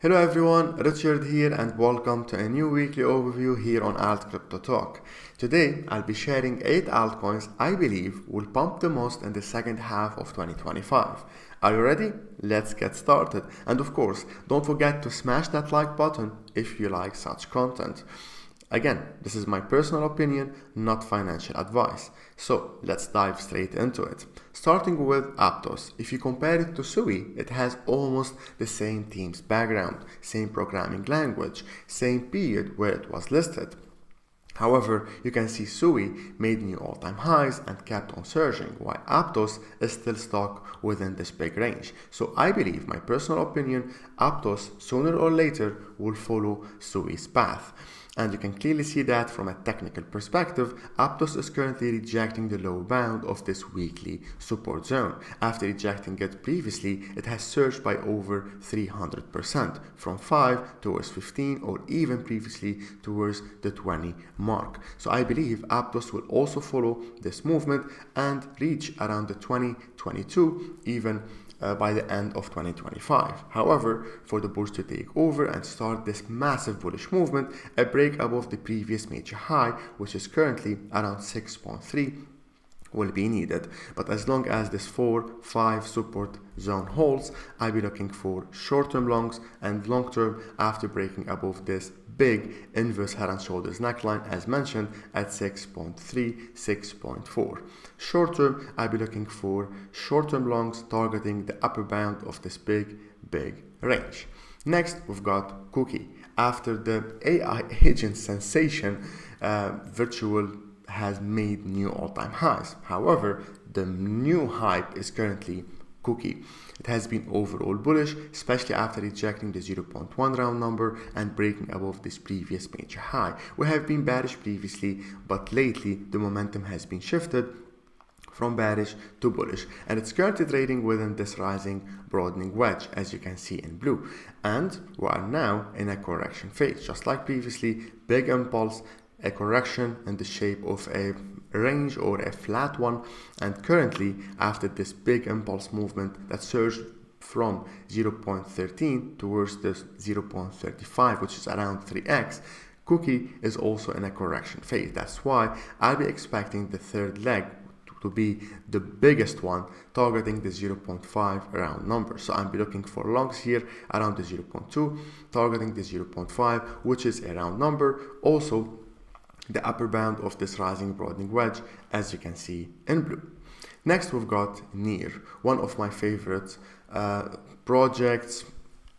Hello everyone, Richard here and welcome to a new weekly overview here on AltCryptoTalk. Today I'll be sharing 8 altcoins I believe will pump the most in the second half of 2025. Are you ready? Let's get started. And of course, don't forget to smash that like button if you like such content. Again, this is my personal opinion, not financial advice. So let's dive straight into it. Starting with Aptos. If you compare it to Sui, it has almost the same team's background, same programming language, same period where it was listed. However, you can see Sui made new all-time highs and kept on surging, while Aptos is still stuck within this big range. So I believe, my personal opinion, Aptos sooner or later will follow Sui's path. And you can clearly see that from a technical perspective, Aptos is currently rejecting the low bound of this weekly support zone. After rejecting it previously, it has surged by over 300%, from 5 towards 15 or even previously towards the 20 mark. So I believe Aptos will also follow this movement and reach around the 2022 even by the end of 2025. However, for the bulls to take over and start this massive bullish movement, a break above the previous major high, which is currently around 6.3, will be needed. But as long as this 4-5 support zone holds, I'll be looking for short-term longs and long-term after breaking above this big inverse head and shoulders neckline as mentioned at 6.3, 6.4. Short-term, I'll be looking for short-term longs targeting the upper bound of this big range. Next, we've got Cookie. After the AI agent sensation, Virtual has made new all-time highs. However, the new hype is currently Cookie. It has been overall bullish, especially after rejecting the 0.1 round number and breaking above this previous major high. We have been bearish previously, but lately the momentum has been shifted from bearish to bullish, and it's currently trading within this rising broadening wedge, as you can see in blue. And we are now in a correction phase, just like previously, big impulse, a correction in the shape of a range or a flat one, and currently after this big impulse movement that surged from 0.13 towards this 0.35, which is around 3x, Cookie is also in a correction phase. That's why I'll be expecting the third leg to be the biggest one, targeting the 0.5 round number. So I'll be looking for longs here around the 0.2, targeting the 0.5, which is a round number. Also, the upper bound of this rising broadening wedge, as you can see in blue. Next, we've got Near, one of my favorite projects,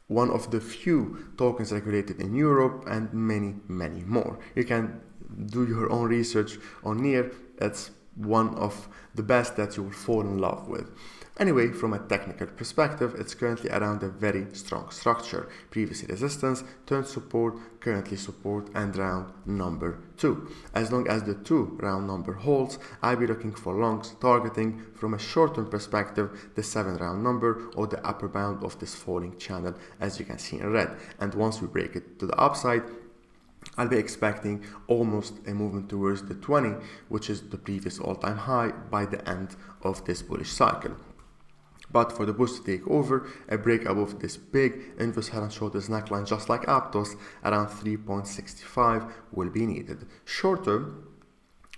one of the few tokens regulated in Europe, and many more. You can do your own research on Near. It's one of the best that you will fall in love with. Anyway, from a technical perspective, it's currently around a very strong structure. Previously resistance, turned support, currently support, and round number 2. As long as the 2 round number holds, I'll be looking for longs targeting from a short-term perspective the 7 round number or the upper bound of this falling channel, as you can see in red. And once we break it to the upside, I'll be expecting almost a movement towards the 20, which is the previous all-time high, by the end of this bullish cycle. But for the bulls to take over, a break above this big inverse head and shoulders neckline, just like Aptos, around 3.65 will be needed. Short term,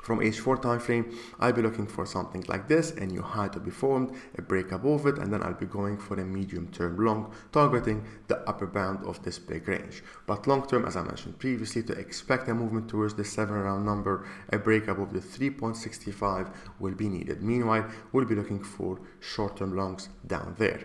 from H4 time frame, I'll be looking for something like this, a new high to be formed, a break above it, and then I'll be going for a medium term long, targeting the upper bound of this big range. But long term, as I mentioned previously, to expect a movement towards the 7 round number, a break above the 3.65 will be needed. Meanwhile, we'll be looking for short term longs down there.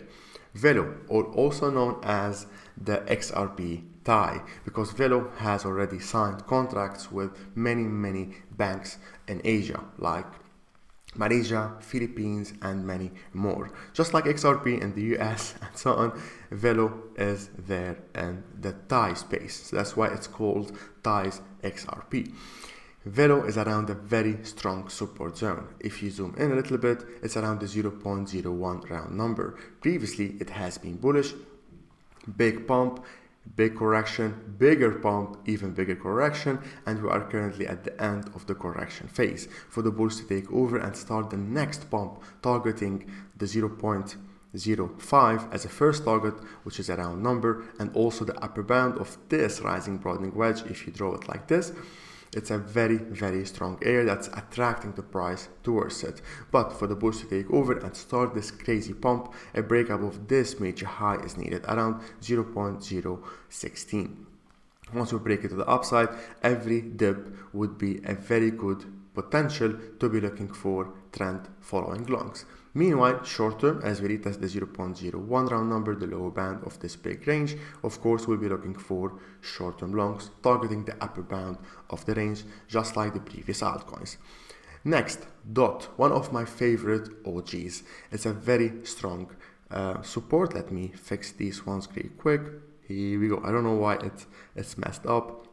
Velo, or also known as the XRP tie, because Velo has already signed contracts with many banks in Asia, like Malaysia, Philippines, and many more. Just like XRP in the US and so on, Velo is there in the TIE space. So that's why it's called TIE's XRP. Velo is around a very strong support zone. If you zoom in a little bit, it's around the 0.01 round number. Previously, it has been bullish, big pump, big correction, bigger pump, even bigger correction, and we are currently at the end of the correction phase. For the bulls to take over and start the next pump, targeting the 0.5 as a first target, which is a round number, and also the upper bound of this rising broadening wedge. If you draw it like this, it's a very, very strong area that's attracting the price towards it. But for the bulls to take over and start this crazy pump, a break above this major high is needed around 0.016. Once we break it to the upside, every dip would be a very good potential to be looking for trend following longs. Meanwhile, short term, as we retest the 0.01 round number, the lower band of this big range, of course, we'll be looking for short term longs, targeting the upper bound of the range, just like the previous altcoins. Next, DOT, one of my favorite OGs. It's a very strong support. Let me fix these ones pretty quick. Here we go. I don't know why it's messed up.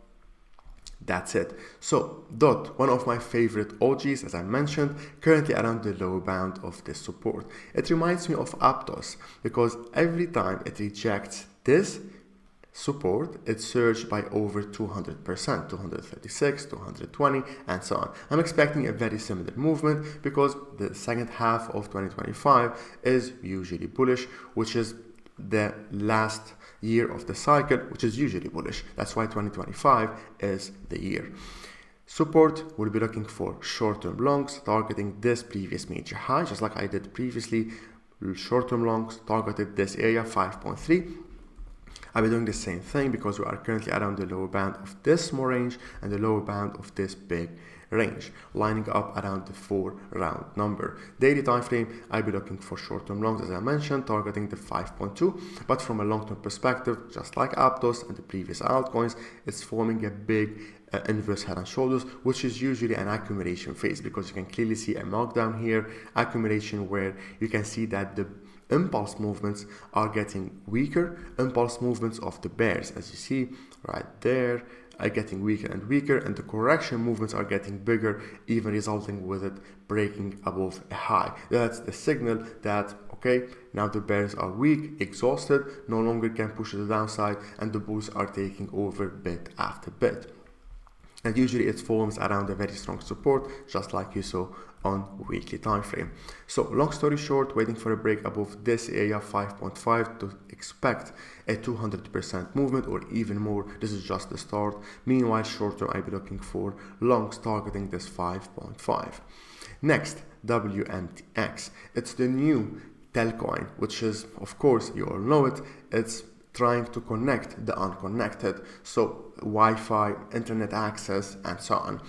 That's it. So DOT, one of my favorite OGs, as I mentioned, currently around the lower bound of this support. It reminds me of Aptos because every time it rejects this support, it surged by over 200%, 236, 220, and so on. I'm expecting a very similar movement because the second half of 2025 is usually bullish, which is the last year of the cycle, which is usually bullish. That's why 2025 is the year. Support, we'll be looking for short-term longs, targeting this previous major high, just like I did previously. Short-term longs targeted this area, 5.3. I'll be doing the same thing because we are currently around the lower band of this small range and the lower band of this big range, lining up around the 4 round number. Daily time frame, I'll be looking for short-term longs, as I mentioned, targeting the 5.2, but from a long-term perspective, just like Aptos and the previous altcoins, it's forming a big inverse head and shoulders, which is usually an accumulation phase, because you can clearly see a markdown here, accumulation, where you can see that the impulse movements are getting weaker. Impulse movements of the bears, as you see right there, are getting weaker and weaker, and the correction movements are getting bigger, even resulting with it breaking above a high. That's the signal that, okay, now the bears are weak, exhausted, no longer can push to the downside, and the bulls are taking over bit after bit. And usually it forms around a very strong support, just like you saw on weekly time frame. So long story short, waiting for a break above this area 5.5 to expect a 200% movement or even more. This is just the start. Meanwhile, short term, I'll be looking for longs targeting this 5.5. Next, WMTX. It's the new altcoin, which is, of course, you all know it. It's trying to connect the unconnected, so Wi-Fi, internet access, and so on.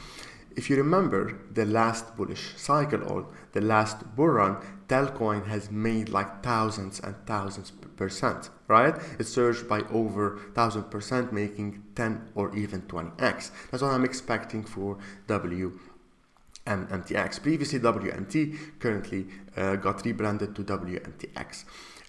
If you remember the last bullish cycle or the last bull run, altcoin has made like thousands and thousands %, right? It surged by over 1000%, making 10 or even 20x. That's what I'm expecting for WMTX. Previously WMT, currently got rebranded to WMTX.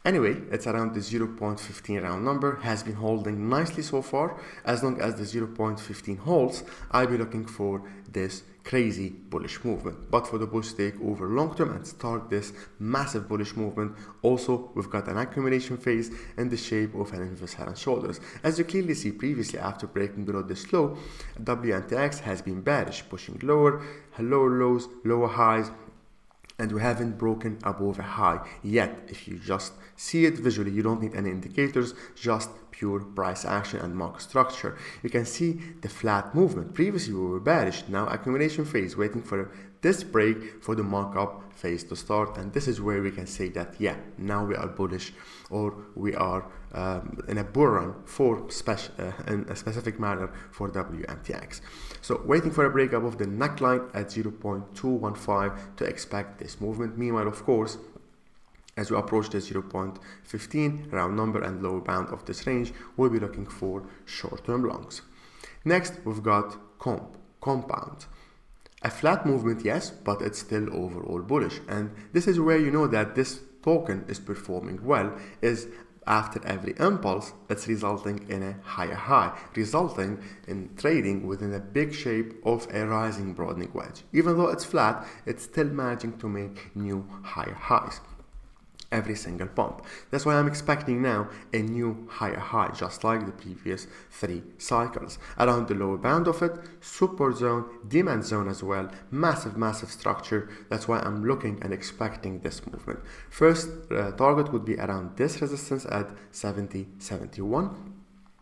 Anyway, it's around the 0.15 round number, has been holding nicely so far. As long as the 0.15 holds, I'll be looking for this crazy bullish movement. But for the bulls to take over long term and start this massive bullish movement, also we've got an accumulation phase in the shape of an inverse head and shoulders. As you clearly see previously, after breaking below this low, WMTX has been bearish, pushing lower lows, lower highs, and we haven't broken above a high yet. If you just see it visually, you don't need any indicators, just pure price action and market structure. You can see the flat movement. Previously we were bearish, now accumulation phase, waiting for this break for the markup phase to start, and this is where we can say that, yeah, now we are bullish, or we are in a bull run for in a specific manner for WMTX. So waiting for a break above the neckline at 0.215 to expect this movement. Meanwhile, of course, as we approach the 0.15 round number and lower bound of this range, we'll be looking for short-term longs. Next, we've got compound. A flat movement, yes, but it's still overall bullish. And this is where you know that this token is performing well, is after every impulse, it's resulting in a higher high, resulting in trading within a big shape of a rising broadening wedge. Even though it's flat, it's still managing to make new higher highs. every single pump. That's why I'm expecting now a new higher high, just like the previous 3 cycles. Around the lower band of it, support zone, demand zone as well, massive structure. That's why I'm looking and expecting this movement. First target would be around this resistance at 70.71.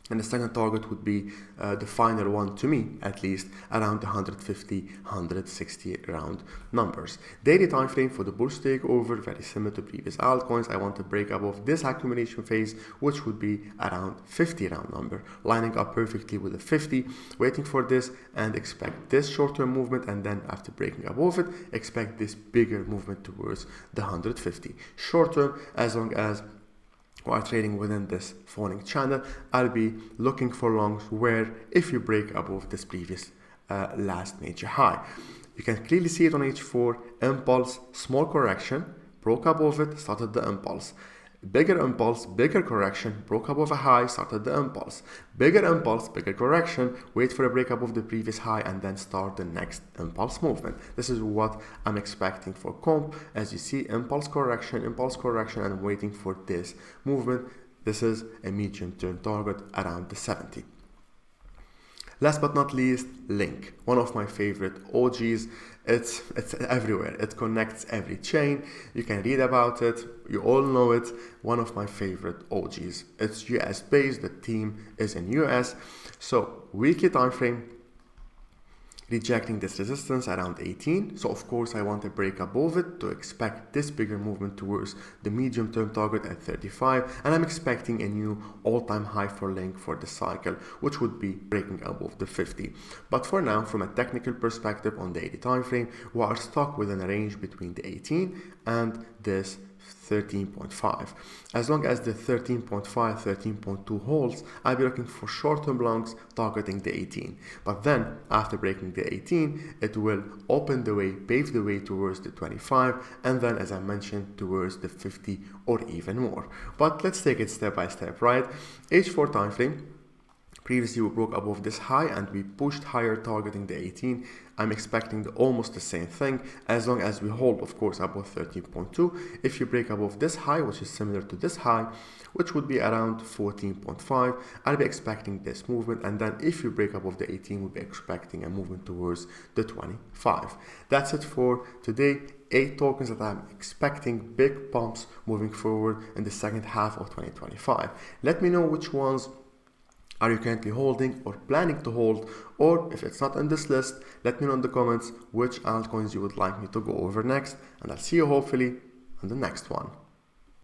And the second target would be the final one, to me at least, around the 150, 160 round numbers. Daily time frame for the bullish takeover, very similar to previous altcoins. I want to break above this accumulation phase, which would be around 50 round number, lining up perfectly with the 50, waiting for this and expect this short-term movement, and then after breaking above it, expect this bigger movement towards the 150. Short-term, as long as while trading within this falling channel, I'll be looking for longs where if you break above this previous last major high. You can clearly see it on H4, impulse, small correction, broke above it, started the impulse. Bigger impulse, bigger correction, broke above a high, started the impulse. Bigger impulse, bigger correction, wait for a break above the previous high and then start the next impulse movement. This is what I'm expecting for comp. As you see, impulse correction, and waiting for this movement. This is a medium-term target around the 70. Last but not least, Link, one of my favorite OGs. It's everywhere. It connects every chain. You can read about it. You all know it. One of my favorite OGs. It's US based. The team is in US. So weekly time frame, rejecting this resistance around 18. So of course I want to break above it to expect this bigger movement towards the medium term target at 35, and I'm expecting a new all-time high for Link for the cycle, which would be breaking above the 50. But for now, from a technical perspective on the daily time frame, we are stuck within a range between the 18 and this 13.5. As long as the 13.5, 13.2 holds, I'll be looking for short-term longs targeting the 18. But then, after breaking the 18, it will open the way, pave the way towards the 25, and then, as I mentioned, towards the 50 or even more. But let's take it step by step, right? H4 time frame. Previously we broke above this high and we pushed higher targeting the 18. I'm expecting almost the same thing as long as we hold, of course, above 13.2. If you break above this high, which is similar to this high, which would be around 14.5, I'll be expecting this movement, and then if you break above the 18, we'll be expecting a movement towards the 25. That's it for today. 8 tokens that I'm expecting big pumps moving forward in the second half of 2025. Let me know which ones are you currently holding or planning to hold, or if it's not in this list, let me know in the comments which altcoins you would like me to go over next, and I'll see you hopefully on the next one.